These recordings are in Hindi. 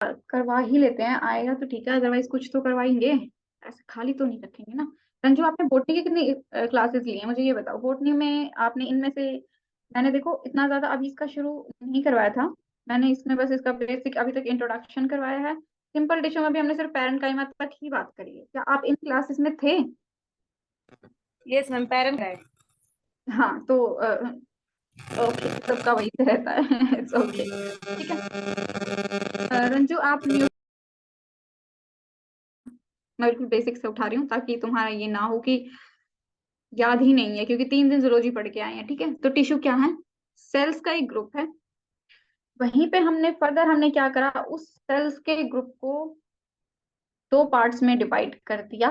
करवा ही लेते हैं, आएगा तो ठीक है, अदरवाइज कुछ तो करवाएंगे, ऐसे खाली तो नहीं रखेंगे ना। रंजू, आपने बोटनी की कितनी क्लासेस ली हैं, मुझे ये बताओ। बोटनी में आपने इनमें से, मैंने देखो इतना ज्यादा अभी इसका शुरू नहीं करवाया था, मैंने इसमें बस इसका बेसिक अभी तक इंट्रोडक्शन करवाया है। सिंपल टिश्यू में भी हमने सिर्फ पैरेंट काइमा तक ही बात करी है। क्या आप इन क्लासेस में थे? Yes ma'am, parent guide. हाँ तो ओके, सबका वही से रहता है। इट्स ओके, ठीक है। रंजू आप म्यूट, मैं बिल्कुल बेसिक से उठा रही हूँ ताकि तुम्हारा ये ना हो कि याद ही नहीं है, क्योंकि 3 दिन जूलॉजी पढ़ के आए हैं, ठीक है। तो टिश्यू क्या है? सेल्स का एक ग्रुप है। वहीं पे हमने फर्दर हमने क्या करा, उस सेल्स के ग्रुप को 2 पार्ट्स में डिवाइड कर दिया।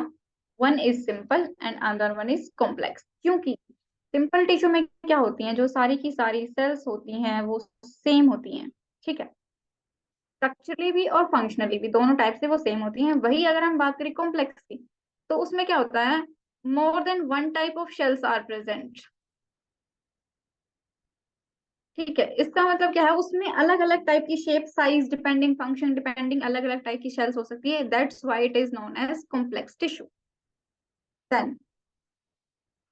One is simple and other one is complex. क्योंकि सिंपल टिश्यू में क्या होती हैं, जो सारी की सारी सेल्स होती हैं वो सेम होती हैं, ठीक है। स्ट्रक्चरली भी और फंक्शनली भी, दोनों टाइप से वो सेम होती हैं। वही अगर हम बात करें कॉम्प्लेक्स की, तो उसमें क्या होता है, more than one type of cells are present, ठीक है। इसका मतलब क्या है, उसमें अलग अलग टाइप की shape, size, depending function, depending अलग अलग टाइप की शेल्स हो सकती है। That's why it is known as complex tissue. Then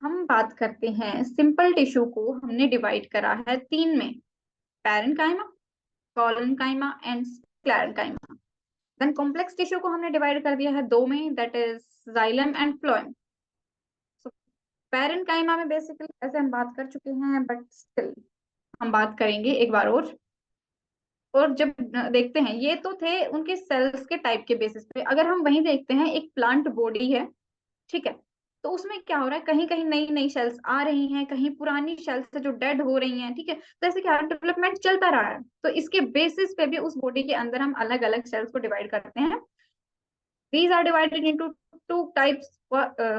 हम बात करते हैं, सिंपल टिश्यू को हमने डिवाइड करा है 3 में, parenchyma, collenchyma and sclerenchyma. Then complex tissue को हमने डिवाइड कर दिया है 2 में, that is xylem and phloem. So parenchyma में बेसिकली ऐसे हम बात कर चुके हैं, बट स्टिल हम बात करेंगे एक बार और जब देखते हैं, ये तो थे उनके सेल्स के टाइप के बेसिस पे। अगर हम वहीं देखते हैं, एक प्लांट बॉडी है, ठीक है, तो उसमें क्या हो रहा है, कहीं कहीं नई नई शेल्स आ रही हैं, कहीं पुरानी शेल्स है जो डेड हो रही हैं, ठीक है। तो ऐसे क्या डेवलपमेंट चलता रहा है, तो इसके बेसिस पे भी उस बॉडी के अंदर हम अलग अलग सेल्स को डिवाइड करते हैं। These are divided into 2 types.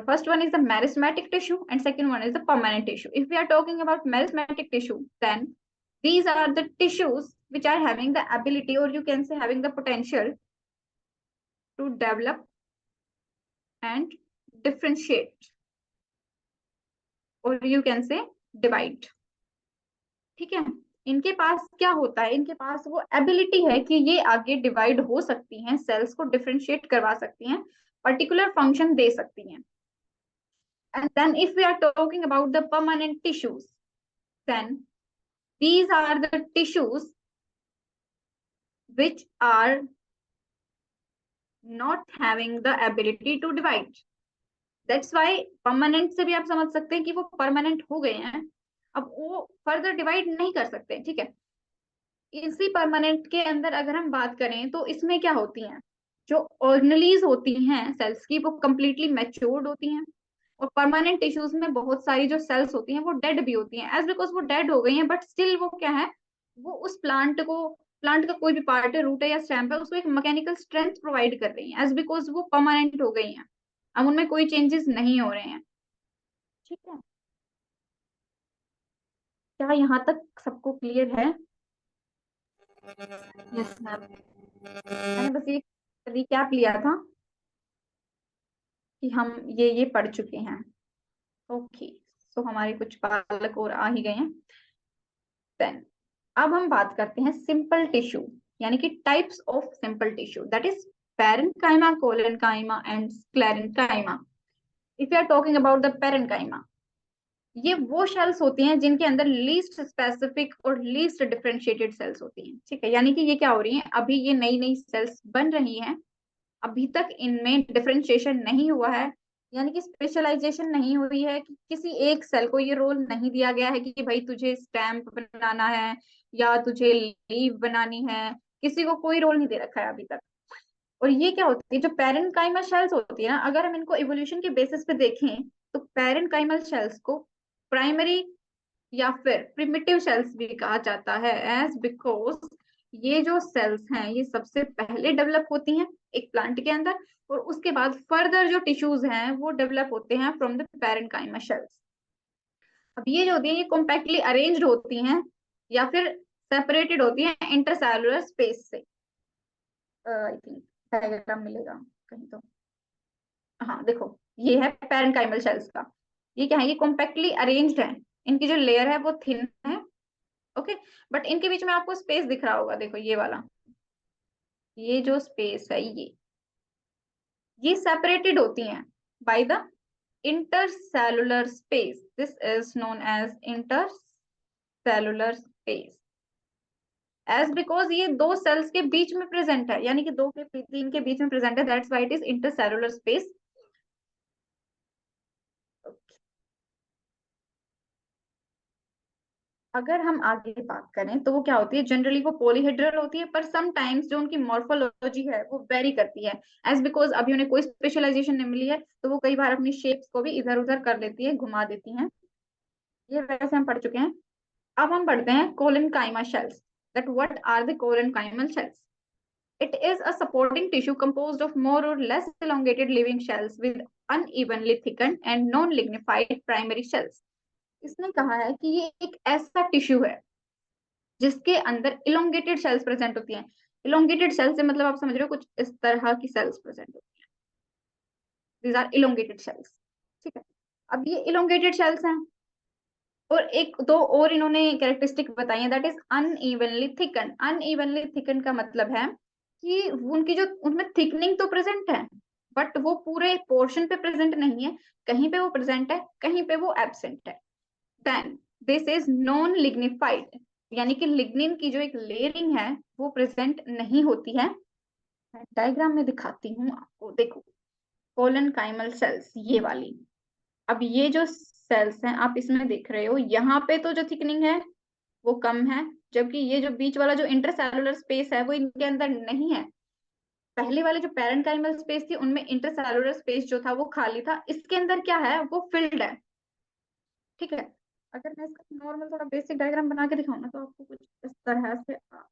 First one is the meristematic tissue and second one is the permanent tissue. If we are talking about meristematic tissue, then these are the tissues which are having the ability, or you can say having the potential, to develop and differentiate, or you can say divide, ठीक है। इनके पास क्या होता है, इनके पास वो एबिलिटी है कि ये आगे डिवाइड हो सकती हैं, सेल्स को डिफरेंशिएट करवा सकती हैं, पर्टिकुलर फंक्शन दे सकती हैं। And then if we are talking about the permanent tissues, then these are the tissues which are not having the ability to divide. That's why permanent से भी आप समझ सकते हैं कि वो permanent हो गए हैं, अब वो फर्दर डिवाइड नहीं कर सकते, ठीक है। इसी परमानेंट के अंदर अगर हम बात करें, तो इसमें क्या होती हैं, जो ऑर्गेनेलीज होती हैं सेल्स की, वो कंप्लीटली मैच्योर्ड होती हैं। और परमानेंट टिश्यूज में बहुत सारी जो सेल्स होती हैं वो डेड भी होती हैं, एज बिकॉज वो डेड हो गई हैं, बट स्टिल वो क्या है, वो उस प्लांट का कोई भी पार्ट है, रूट है या स्टेम है, उसको एक मैकेनिकल स्ट्रेंथ प्रोवाइड कर रही है, एज बिकॉज वो परमानेंट हो गई हैं, अब उनमें कोई चेंजेस नहीं हो रहे हैं, ठीक है। क्या यहाँ तक सबको क्लियर है? Yes ma'am. मैंने बस ये रिकैप लिया था कि हम ये पढ़ चुके हैं। ओके, सो हमारे कुछ पालक और आ ही गए हैं। देन अब हम बात करते हैं सिंपल टिश्यू, यानी कि types of simple tissue, that is parenchyma, collenchyma and sclerenchyma. If you are talking about the parenchyma, ये वो सेल्स होती हैं जिनके अंदर लीस्ट स्पेसिफिक और लीस्ट डिफरेंशिएटेड सेल्स होती हैं, ठीक है। यानी कि ये क्या हो रही हैं, अभी ये नई नई सेल्स बन रही हैं, अभी तक इनमें डिफरेंशिएशन नहीं हुआ है, यानी कि स्पेशलाइजेशन नहीं हुई है, कि किसी एक सेल को ये रोल नहीं दिया गया है कि भाई तुझे स्टैम्प बनाना है या तुझे लीव बनानी है, किसी को कोई रोल नहीं दे रखा है अभी तक। और ये क्या होती है, जो पैरेन्काइमल शेल्स होती है ना, अगर हम इनको इवोल्यूशन के बेसिस पे देखें, तो पैरेन्काइमल शेल्स को प्राइमरी या फिर प्रिमिटिव सेल्स भी कहा जाता है, एज बिकॉज ये जो सेल्स हैं ये सबसे पहले डेवलप होती हैं एक प्लांट के अंदर, और उसके बाद फर्दर जो टिश्यूज हैं वो डेवलप होते हैं फ्रॉम द पैरेन्काइमा शेल्स। अब ये जो होती है, ये कॉम्पैक्टली अरेंज्ड होती हैं या फिर सेपरेटेड होती हैं इंटरसेलुलर स्पेस से। आई थिंक डायग्राम मिलेगा कहीं तो, हाँ देखो, ये है पैरेन्काइमल शेल्स का। ये क्या है, ये कॉम्पैक्टली अरेंज्ड है, इनकी जो लेयर है वो थिन है, ओके, बट इनके बीच में आपको स्पेस दिख रहा होगा, देखो ये वाला, ये जो स्पेस है ये सेपरेटेड होती हैं by the intercellular space. This is known as intercellular space. As because ये दो सेल्स के बीच में प्रेजेंट है, यानी कि दो के तीन के बीच में प्रेजेंट है, that's why it is intercellular space. अगर हम आगे बात करें तो वो क्या होती है, जनरली वो पॉलीहेड्रल होती है, पर समटाइम्स जो उनकी मॉर्फोलॉजी है वो वेरी करती है। एज बिकॉज अभी उन्हें कोई स्पेशलाइजेशन नहीं मिली है, तो वो कई बार अपनी शेप्स को भी इधर उधर कर लेती है, घुमा देती हैं। ये वैसे हम पढ़ चुके हैं। अब हम पढ़ते हैं collenchyma cells. That what are the collenchymal cells? It is a supporting tissue composed of more or less elongated living shells with unevenly thickened and non-lignified primary shells. इसने कहा है कि ये एक ऐसा टिश्यू है जिसके अंदर इलोंगेटेड सेल्स प्रेजेंट होती हैं। इलोंगेटेड सेल्स से मतलब आप समझ रहे हो, कुछ इस तरह की सेल्स प्रेजेंट होती हैं। These are elongated cells. ठीक है, अब ये इलोंगेटेड सेल्स हैं, और एक दो और इन्होंने कैरेक्टरिस्टिक बताई है, that is unevenly thicken. Unevenly thicken का मतलब है कि उनकी जो उनमें थिकनिंग तो प्रेजेंट है, बट वो पूरे पोर्शन पे प्रेजेंट नहीं है। कहीं पे वो प्रेजेंट है, कहीं पे वो एब्सेंट है। Then this is non lignified, यानी कि लिग्निन की जो एक लेयरिंग है वो प्रेजेंट नहीं होती है। डायग्राम में दिखाती हूँ आपको, देखो कोलन काइमल सेल्स ये वाली। अब ये जो सेल्स हैं आप इसमें देख रहे हो, यहाँ पे तो जो थिकनिंग है वो कम है, जबकि ये जो बीच वाला जो इंटरसेलुलर स्पेस है वो इनके अंदर नहीं है। पहले वाले जो पैरेंकाइमल स्पेस थी उनमें इंटरसेलुलर स्पेस जो था वो खाली था, इसके अंदर क्या है, वो फिल्ड है। ठीक है, अगर मैं इसका नॉर्मल थोड़ा बेसिक डायग्राम बना के दिखाऊं ना तो आपको कुछ इस तरह से आप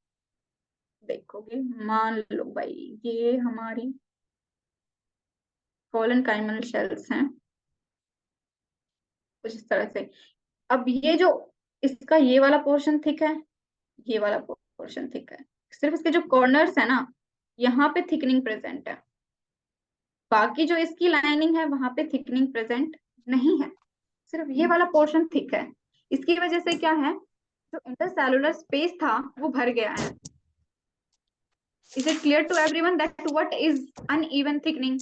देखोगे। मान लो भाई ये हमारी कोलन काइमल शेल्स हैं, कुछ इस तरह से। अब ये जो इसका ये वाला पोर्शन थिक है, ये वाला पोर्शन थिक है, सिर्फ इसके जो कॉर्नर्स है ना यहाँ पे थिकनिंग प्रेजेंट है, बाकी जो इसकी लाइनिंग है वहां पे थिकनिंग प्रेजेंट नहीं है, सिर्फ ये वाला पोर्शन थिक है। इसकी वजह से क्या है, जो इंटरसेलुलर स्पेस था वो भर गया है। Is it clear to everyone that what is uneven thickening?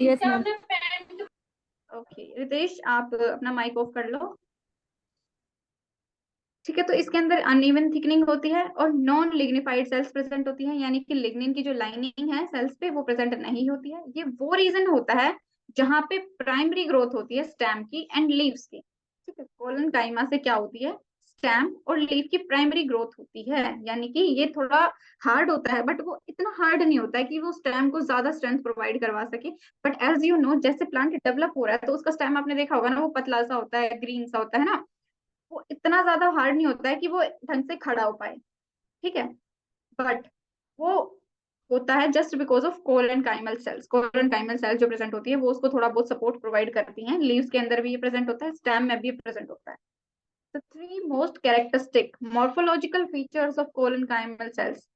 Yes, ma'am. Okay Ritesh, आप अपना माइक ऑफ कर लो। ठीक है, तो इसके अंदर अनइवन थिकनिंग होती है और नॉन लिग्निफाइड सेल्स प्रेजेंट होती है, यानी कि लिग्निन की जो लाइनिंग है सेल्स पे वो प्रेजेंट नहीं होती है। ये वो रीजन होता है जहां पे प्राइमरी ग्रोथ होती है स्टेम की एंड लीव्स की। ठीक है, कोलन काइमा से क्या होती है, स्टेम और लीफ की प्राइमरी ग्रोथ होती है, यानी कि ये थोड़ा हार्ड होता है, बट वो इतना हार्ड नहीं होता है कि वो स्टेम को ज्यादा स्ट्रेंथ प्रोवाइड करवा सके। बट एज यू नो, जैसे प्लांट डेवलप हो रहा है तो उसका स्टेम आपने देखा होगा ना, वो पतला सा होता है, ग्रीन सा होता है ना, वो इतना ज्यादा हार्ड नहीं होता है कि वो ढंग से खड़ा हो पाए। ठीक है, बट वो होता है just because of collenchymal cells. Collenchymal cells जो प्रेजेंट होती है वो उसको थोड़ा बहुत सपोर्ट प्रोवाइड करती हैं। लीव्स के अंदर भी ये प्रेजेंट होता है, स्टेम में भी प्रेजेंट होता है। The three most characteristic morphological features of collenchymal cells,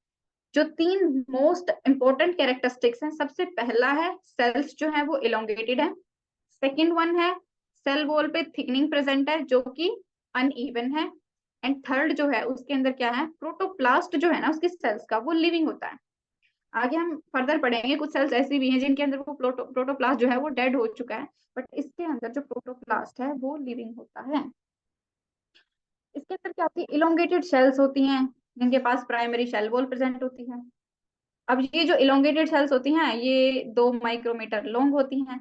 जो तीन मोस्ट इंपॉर्टेंट कैरेक्टरिस्टिक्स हैं, सबसे पहला है सेल्स जो है वो इलोंगेटेड है। सेकेंड वन है सेल वॉल पे थिकनिंग प्रेजेंट है जो कि अनइवन है। एंड थर्ड जो है उसके अंदर क्या है, प्रोटोप्लास्ट जो है ना उसकी सेल्स का वो लिविंग होता है। आगे हम फर्दर पढ़ेंगे, कुछ सेल्स ऐसी भी हैं जिनके अंदर वो प्रोटोप्लास्ट जो है वो डेड हो चुका है, बट इसके अंदर जो प्रोटोप्लास्ट है वो लिविंग होता है। इसके अंदर क्या होती है, इलोंगेटेड सेल्स होती हैं जिनके पास प्राइमरी सेल वॉल प्रेजेंट होती है। अब ये जो इलोंगेटेड सेल्स होती हैं ये 2 माइक्रोमीटर लॉन्ग होती हैं।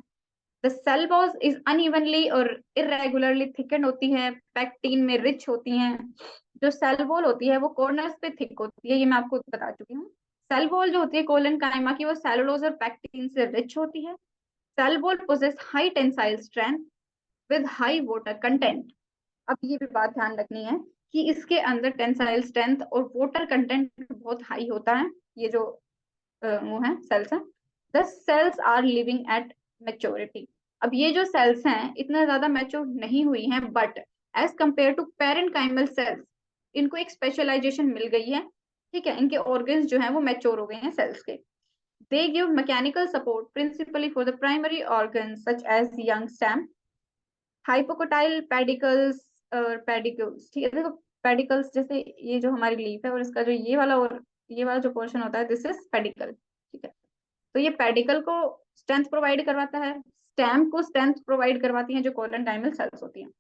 The cell wall is unevenly और इरेगुलरली थिकन होती है, पैक्टीन में रिच होती हैं। जो सेल वॉल होती है वो कॉर्नर्स पे थिक होती है, ये मैं आपको बता चुकी हूँ। सेल वॉल जो होती है कोलन काइमा की वो सेलुलोज और पैक्टीन से रिच होती है। Cell wall possess high tensile strength with high water content. अब ये भी बात ध्यान रखनी है कि इसके अंदर टेंसाइल स्ट्रेंथ और वाटर कंटेंट बहुत हाई होता है। ये जो वो है सेल्स है, the cells are living at maturity. अब ये जो सेल्स हैं इतना ज्यादा मैच्योर नहीं हुई हैं, but as compare to parenchymal cells इनको एक स्पेशलाइजेशन मिल गई है। ठीक है, इनके ऑर्गन्स जो हैं वो मैच्योर हो गए हैं सेल्स के। They give mechanical support principally for the primary organs such as young stem, hypocotyl pedicels और पेडिक्यूल्स। ठीक है, देखो पेडिकल्स, जैसे ये जो हमारी लीफ है और इसका जो ये वाला और ये वाला जो पोर्शन होता है, दिस इज पेडिकल, ठीक है। तो ये पेडिकल को स्ट्रेंथ प्रोवाइड करवाता है, स्टेम को स्ट्रेंथ प्रोवाइड करवाती है जो कोलेनकाइमल सेल्स होती हैं।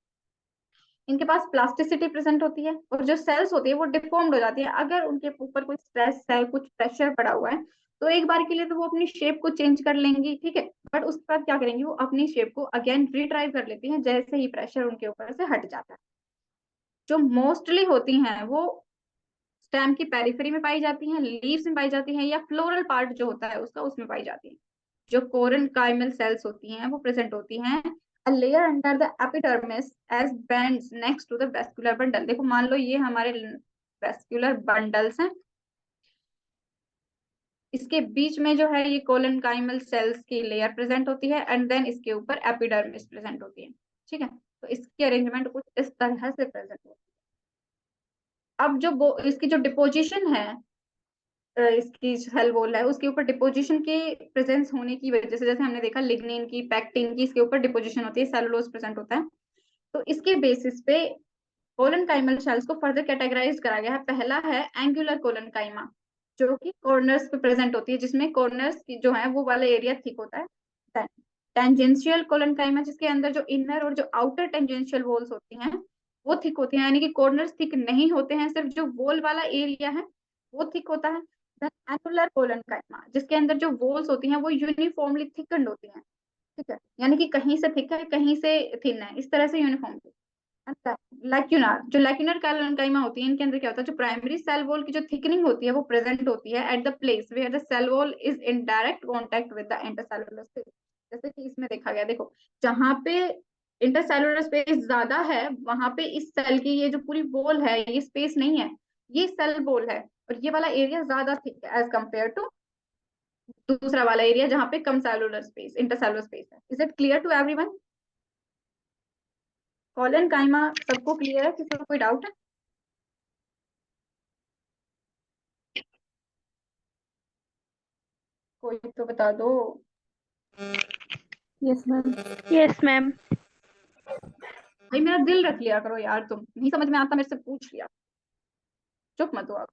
इनके पास प्लास्टिसिटी प्रेजेंट होती है और जो सेल्स होती है वो डिफॉर्म्ड हो जाती है अगर उनके ऊपर कोई स्ट्रेस है, कुछ प्रेशर पड़ा हुआ है। तो एक बार के लिए तो वो अपनी शेप को चेंज कर लेंगी, ठीक है, बट उसके बाद क्या करेंगी, वो अपनी शेप को अगेन रिट्राइव कर लेती हैं जैसे ही प्रेशर उनके ऊपर से हट जाता है। जो मोस्टली होती हैं वो स्टेम की पेरिफेरी में पाई जाती हैं, लीव्स में पाई जाती हैं, या फ्लोरल पार्ट जो होता है उसका उसमें पाई जाती है। जो कोरेनकाइमल सेल्स होती हैं वो प्रेजेंट होती हैं a layer under the epidermis as bands next to the vascular bundle। देखो मान लो ये हमारे वेस्कुलर बंडल्स हैं, इसके बीच में जो है ये कोलेनकाइमल सेल्स की लेयर प्रेजेंट होती है एंड देन इसके ऊपर एपिडर्मिस प्रेजेंट होती है, ठीक है। तो इसकी अरेंजमेंट कुछ इस तरह से प्रेजेंट होती है। अब जो इसकी जो डिपोजिशन है, इसकी सेल वॉल है उसके ऊपर डिपोजिशन के प्रेजेंस होने की वजह से, जैसे हमने देखा लिग्निन की, पैक्टिन की, इसके ऊपर डिपोजिशन होती है, सेलुलोज प्रेजेंट होता है। तो इसके बेसिस पे कोलेनकाइमल सेल्स को फर्दर कैटेगराइज करा गया है। पहला है एंगुलर कोलेनकाइमा, जो कि कॉर्नर्स पे प्रेजेंट होती है, जिसमें कॉर्नर्स की जो है वो वाला एरिया थिक होता है। टेंजेंशियल कोलेनकाइमा, जिसके अंदर जो इनर और जो आउटर टेंजेंशियल वॉल्स होती हैं वो थिक होती हैं, यानी कि कॉर्नर्स थिक नहीं होते हैं, सिर्फ जो वॉल वाला एरिया है वो थिक होता है। एनुलर कोलेनकाइमा, जिसके अंदर जो वॉल्स होती हैं वो यूनिफॉर्मली थिकन्ड होती हैं, ठीक है, यानी कि कहीं से थिक है कहीं से थिन है, इस तरह से यूनिफॉर्मली। लैक्यूनार, जो लैक्यूनर कोलेनकाइमा होती है इनके अंदर क्या होता है, जो प्राइमरी सेल वॉल की जो थिकनिंग होती है वो प्रेजेंट होती है at the place where the cell wall is in direct contact with the intercellular space. जैसे कि इसमें देखा गया, देखो जहां पे इंटरसेलुलर स्पेस ज्यादा है वहां पे इस सेल की ये जो पूरी वॉल है ये स्पेस नहीं है, ये सेल वॉल है, और ये वाला एरिया ज्यादा थिक है एज कम्पेयर टू दूसरा वाला एरिया जहां पे कम सेलुलर स्पेस, इंटरसेलुलर स्पेस है। Is it clear to everyone? Collenchyma सबको क्लियर है, किसी को कोई डाउट है? कोई तो बता दो। Yes, ma'am. Yes, ma'am. भाई मेरा दिल रख लिया करो यार, तुम नहीं समझ में आता मेरे से पूछ लिया, चुप मत हो आप,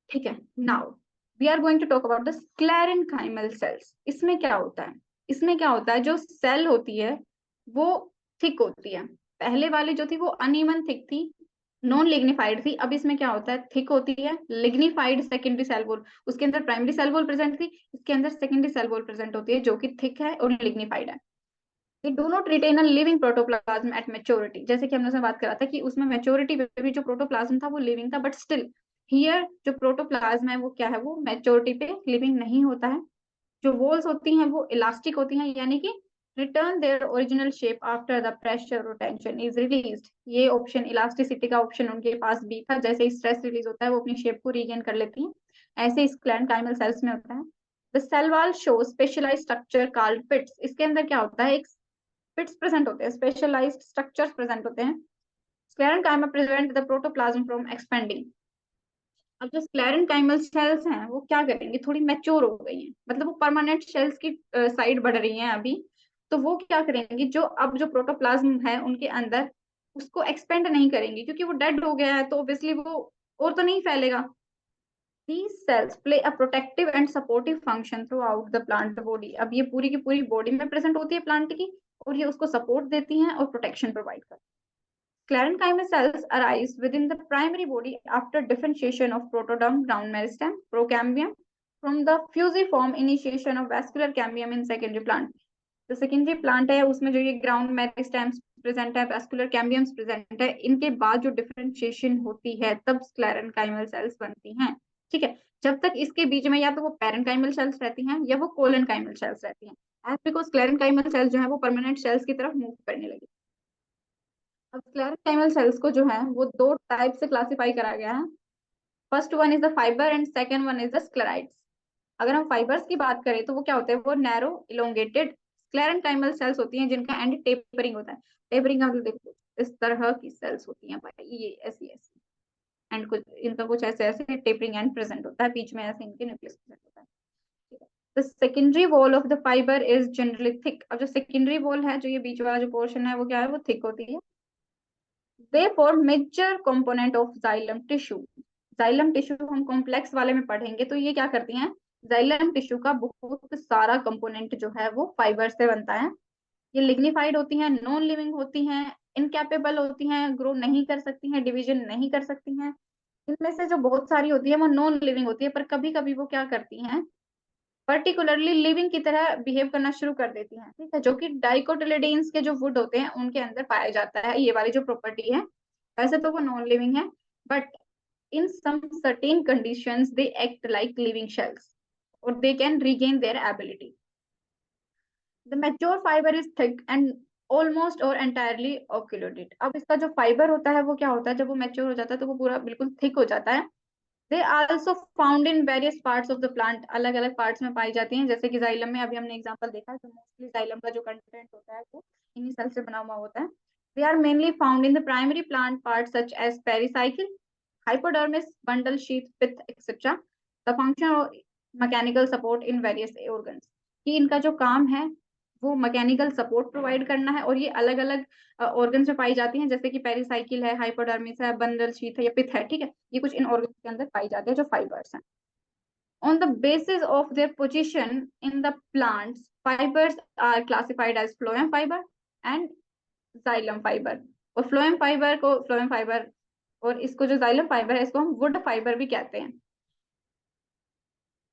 ठीक है। Now we are going to talk about the sclerenchymal cells. इसमें क्या होता है, इसमें क्या होता है, जो सेल होती है वो थिक होती है। पहले वाली जो थी वो अनइवन थिक थी, नॉन लिग्निफाइड थी। अब इसमें क्या होता है, थिक होती है, लिग्निफाइड सेकेंडरी सेल वॉल, उसके अंदर प्राइमरी सेल वॉल प्रेजेंट थी, इसके अंदर सेकेंडरी सेल वॉल प्रेजेंट होती है जो कि थिक है और लिग्निफाइड है। They do not retain a living protoplasm at maturity। जैसे कि हमने उसमें बात करा था कि उसमें मेच्योरिटी पे भी जो प्रोटोप्लाज्म था वो लिविंग था, बट स्टिल हियर जो प्रोटोप्लाज्म है वो क्या है, वो मेच्योरिटी पे लिविंग नहीं होता है। जो वॉल्स होती हैं वो इलास्टिक होती हैं, यानी कि return their original shape after the pressure और टेंशन इज रिलीज्ड। ये ऑप्शन, इलास्टिसिटी का ऑप्शन उनके पास भी था, जैसे ही स्ट्रेस रिलीज होता है वो अपनी शेप को रीगेन कर लेती हैं, ऐसे स्क्लेरेनकाइमल सेल्स में होता है। The cell wall show specialised structure called pits. इसके अंदर क्या होता है, एक पिट्स प्रेजेंट होते हैं, स्पेशलाइज्ड स्ट्रक्चर्स प्रेजेंट होते हैं। Sclerenchyma prevent the protoplasm from expanding. अब जो स्क्लेरेनकाइमल सेल्स हैं वो क्या करेंगे, थोड़ी मैच्योर हो गई हैं, मतलब वो परमानेंट सेल्स की साइड बढ़ रही हैं अभी। तो वो क्या करेंगी, जो अब जो प्रोटोप्लाज्म है उनके अंदर उसको एक्सपेंड नहीं करेंगी, क्योंकि वो डेड हो गया है तो ऑब्वियसली वो और तो नहीं फैलेगा। These cells play a protective and supportive function throughout the plant body। अब ये पूरी की पूरी बॉडी में प्रेजेंट होती है प्लांट की, और ये उसको सपोर्ट देती हैं और प्रोटेक्शन प्रोवाइड करती हैं। Sclerenchyma cells arise within the primary body after differentiation of protoderm, ground meristem, procambium from the fusiform initiation of vascular cambium in secondary plant। जो सेकेंडरी प्लांट है उसमें जो ये ग्राउंड मेरिस्टेम्स प्रेजेंट है, वैस्कुलर कैम्बियम्स प्रेजेंट है, इनके बाद जो डिफरेंशिएशन होती है तब स्क्लेरेनकाइमल सेल्स बनती हैं, ठीक है। जब तक इसके बीच में या तो वो पैरेनकाइमल सेल्स रहती हैं या वो कोलेनकाइमल सेल्स रहती हैं, एज बिकॉज स्क्लेरेनकाइमल सेल्स जो है वो परमानेंट सेल्स की तरफ मूव करने लगी। अब स्क्लेरेनकाइमल सेल्स को जो है वो दो टाइप से क्लासिफाई करा गया है। First one is the fibre and second one is the sclereids. अगर हम फाइबर्स की बात करें तो वो क्या होते हैं, वो नैरो इलोंगेटेड स्क्लेरेनकाइमल सेल्स होती हैं जिनका एंड टेपरिंग होता है। टेपरिंग हम देखो इस तरह की सेल्स होती हैं भाई, ये ऐसी ऐसी, एंड कुछ इनका कुछ ऐसे ऐसे टेपरिंग एंड प्रेजेंट होता है, बीच में ऐसे इनके न्यूक्लियस प्रेजेंट होता है, ठीक है। The secondary wall of the fibre is generally thick. अब जो सेकेंडरी वॉल है, जो ये बीच वाला जो पोर्शन है वो क्या है, वो थिक होती है। They form major component of xylem tissue. Xylem tissue हम कॉम्प्लेक्स वाले में पढ़ेंगे, तो ये क्या करती हैं, जाइलम टिश्यू का बहुत सारा कंपोनेंट जो है वो फाइबर से बनता है। ये लिग्निफाइड होती हैं, नॉन लिविंग होती हैं, इनकैपेबल होती हैं, ग्रो नहीं कर सकती हैं, डिवीजन नहीं कर सकती हैं। इनमें से जो बहुत सारी होती है वो नॉन लिविंग होती है, पर कभी कभी वो क्या करती हैं, पर्टिकुलरली लिविंग की तरह बिहेव करना शुरू कर देती हैं, ठीक है, जो कि डाइकोटिलेडोन्स के जो वुड होते हैं उनके अंदर पाया जाता है ये वाली जो प्रॉपर्टी है। वैसे तो वो नॉन लिविंग है, but in some certain conditions they act like living shells or they can regain their ability. The mature fiber is thick and almost or entirely occluded. अब इसका जो फाइबर होता है वो क्या होता है, जब वो मैच्योर हो जाता है तो वो पूरा बिल्कुल थिक हो जाता है। They also found in various parts of the plant, अलग अलग पार्ट्स में पाई जाती हैं, जैसे कि जाइलम में अभी हमने एग्जांपल देखा, तो मोस्टली जाइलम का जो कंटेंट होता है वो इन्हीं सेल से बना हुआ होता है। They are mainly found in the primary plant part such as pericycle, hypodermis, bundle, sheath, pith, etc. The function of mechanical support in various organs, कि इनका जो काम है वो मैकेनिकल सपोर्ट प्रोवाइड करना है, और ये अलग अलग ऑर्गन्स में पाई जाती हैं, जैसे कि पेरिसाइकिल है, हाइपोडर्मिस है, बंडल शीथ है या पिथ है, ठीक है, ये कुछ इन ऑर्गन्स के अंदर पाई जाती है जो फाइबर्स हैं। On the basis of their position in the plants, fibers are classified as phloem fiber and xylem fiber। और फ्लोएम फाइबर और इसको जो जाइलम फाइबर है इसको हम वुड फाइबर भी कहते हैं।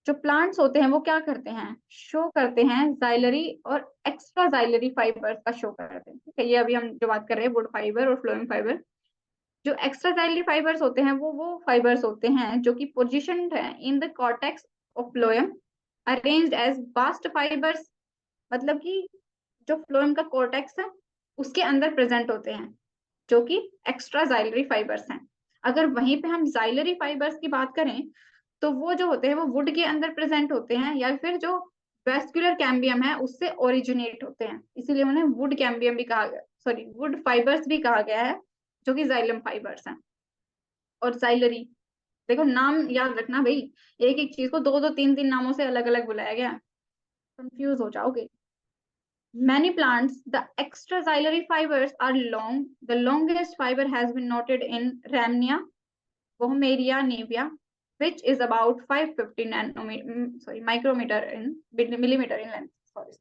जो प्लांट्स होते हैं वो क्या करते हैं, शो करते हैं जाइलरी और एक्स्ट्रा जाइलरी फाइबर्स का शो करते हैं, ठीक है, ये अभी हम जो बात कर रहे हैं वुड फाइबर और फ्लोएम फाइबर। जो एक्स्ट्रा जाइलरी फाइबर्स होते हैं वो फाइबर्स होते हैं जो कि पोजिशन्ड है in the cortex of phloem, arranged as bast fibres, मतलब कि जो फ्लोएम का कॉर्टेक्स है उसके अंदर प्रेजेंट होते हैं, जो कि एक्स्ट्रा जाइलरी फाइबर्स हैं। अगर वहीं पे हम जाइलरी फाइबर्स की बात करें तो वो जो होते हैं वो वुड के अंदर प्रेजेंट होते हैं, या फिर जो वेस्कुलर कैम्बियम है उससे ओरिजिनेट होते हैं, इसीलिए उन्हें वुड कैम्बियम भी कहा गया, सॉरी वुड फाइबर्स भी कहा गया है, जो कि जाइलम फाइबर्स हैं। और जाइलरी, देखो नाम याद रखना भाई, एक एक चीज को दो दो तीन तीन नामों से अलग अलग बुलाया गया, कंफ्यूज हो जाओगे। Many plants, the extraxillary fibers are long. The longest fiber has been noted in Rhamnia vohmeria nevia, which is about 550 micrometer in millimeter in length. Sorry.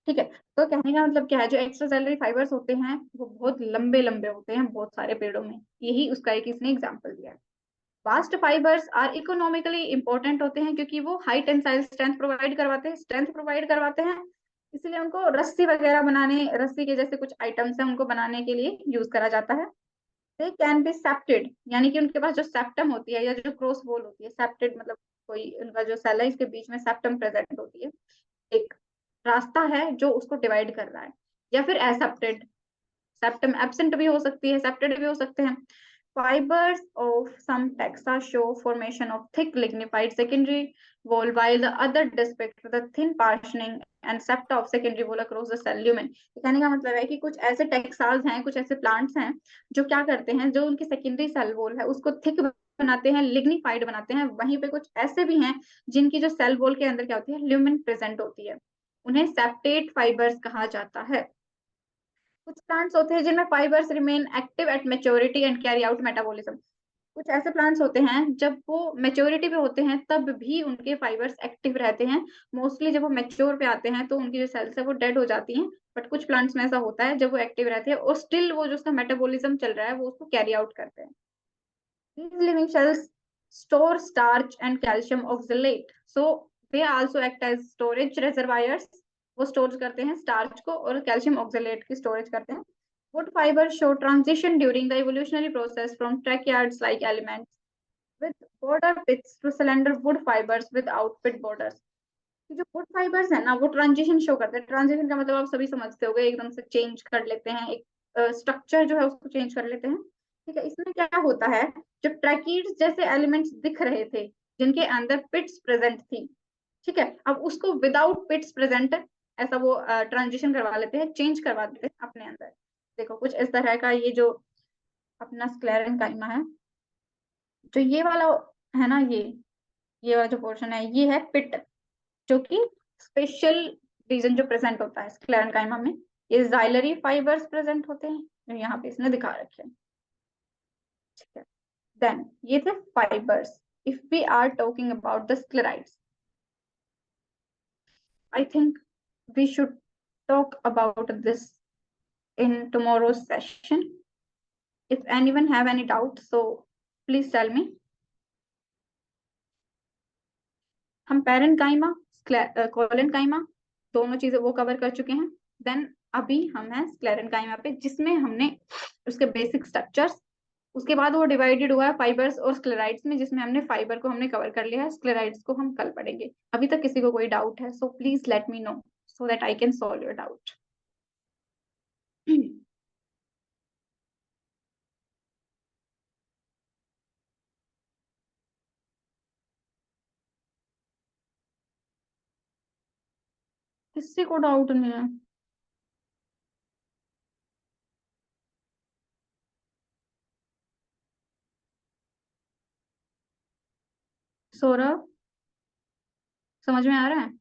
ठीक है, तो कहने का मतलब क्या है, जो एक्स्ट्रासेलुलर फाइबर्स होते हैं वो बहुत लंबे लंबे होते हैं बहुत सारे पेड़ों में, यही उसका एक इसने एग्जांपल दिया है। Bast fibres are economically important होते हैं क्योंकि वो हाई टेंसाइल स्ट्रेंथ प्रोवाइड करवाते हैं, इसलिए उनको रस्सी वगैरह बनाने, रस्सी के जैसे कुछ आइटम्स हैं उनको बनाने के लिए यूज करा जाता है। दे कैन बी सेप्टेड, यानी कि उनके पास जो सेप्टम होती है या जो क्रॉस वॉल होती है, सेप्टेड मतलब कोई उनका जो सेल है इसके बीच में सेप्टम प्रेजेंट होती है, एक रास्ता है जो उसको डिवाइड कर रहा है, या फिर एसेप्टेड, सेप्टम एब्सेंट भी हो सकती है, सेप्टेड भी हो सकते हैं। Fibers of some taxa show formation of thick lignified secondary wall, while the other depict the thin partitioning and septa of secondary wall across the cell lumen। कहने का मतलब है कि कुछ ऐसे टेक्साल्स हैं, कुछ ऐसे प्लांट्स हैं जो क्या करते हैं, जो उनकी सेकेंडरी सेल वॉल है उसको थिक बनाते हैं, लिग्निफाइड बनाते हैं। वहीं पे कुछ ऐसे भी हैं जिनकी जो सेल वॉल के अंदर क्या होती है, ल्यूमेन प्रेजेंट होती है, उन्हें सेप्टेट फाइबर्स कहा जाता है। कुछ प्लांट्स होते हैं जिनमें fibres remain active at maturity and carry out metabolism. कुछ ऐसे प्लांट्स होते हैं जब वो मेच्योरिटी पे होते हैं तब भी उनके फाइबर्स एक्टिव रहते हैं। मोस्टली जब वो मेच्योर पे आते हैं तो उनकी जो सेल्स है वो डेड हो जाती हैं, बट कुछ प्लांट्स में ऐसा होता है जब वो एक्टिव रहते हैं और स्टिल वो जो उसका मेटाबॉलिज्म चल रहा है वो उसको कैरी आउट करते हैं। These living cells store starch and calcium oxalate, so they also act as storage reservoirs। वो स्टोर करते हैं स्टार्च को और कैल्शियम ऑक्सलेट की स्टोरेज करते हैं। Wood fibers show transition during the evolutionary process from trachyards-like elements with border pits to slender wood fibers without pit borders। जो wood fibers है ना वो ट्रांजिशन शो करते हैं। ट्रांजिशन का मतलब आप सभी समझते होंगे, एकदम से चेंज कर लेते हैं, एक स्ट्रक्चर जो है उसको चेंज कर लेते हैं, ठीक है। इसमें क्या होता है, जब ट्रैकीड्स जैसे एलिमेंट्स दिख रहे थे जिनके अंदर पिट्स प्रेजेंट थी, ठीक है, अब उसको विदाउट पिट्स प्रेजेंट ऐसा वो ट्रांजिशन करवा लेते हैं, चेंज करवा देते हैं अपने अंदर। देखो कुछ इस तरह का ये जो अपना स्क्लेरेंकाइमा है, जो ये वाला है ना, ये वाला जो पोर्शन है ये है पिट, जो कि स्पेशल रीजन जो प्रेजेंट होता है स्क्लेरेंकाइमा में, ये जाइलरी फाइबर्स प्रेजेंट होते हैं जो यहाँ पे इसने दिखा रखे हैं, ठीक है। देन ये थे fibres. If we are talking about the sclereids, I think we should talk about this in tomorrow's session. If anyone have any doubt, so please tell me. हम पेरेंट काइमा, कॉलन काइमा, दोनों चीजें वो कवर कर चुके हैं। देन अभी हम हैं स्क्लेरन काइमा पे, जिसमें हमने उसके बेसिक स्ट्रक्चर्स, उसके बाद वो डिवाइडेड हुआ है फाइबर्स और स्क्लेराइड्स में, जिसमें हमने फाइबर को हमने कवर कर लिया है, स्क्लेराइड्स को हम कल पढ़ेंगे। अभी तक किसी को कोई डाउट है? So please let me know so that I can solve your doubt. किसी को डाउट नहीं है? सौरभ, समझ में आ रहा है?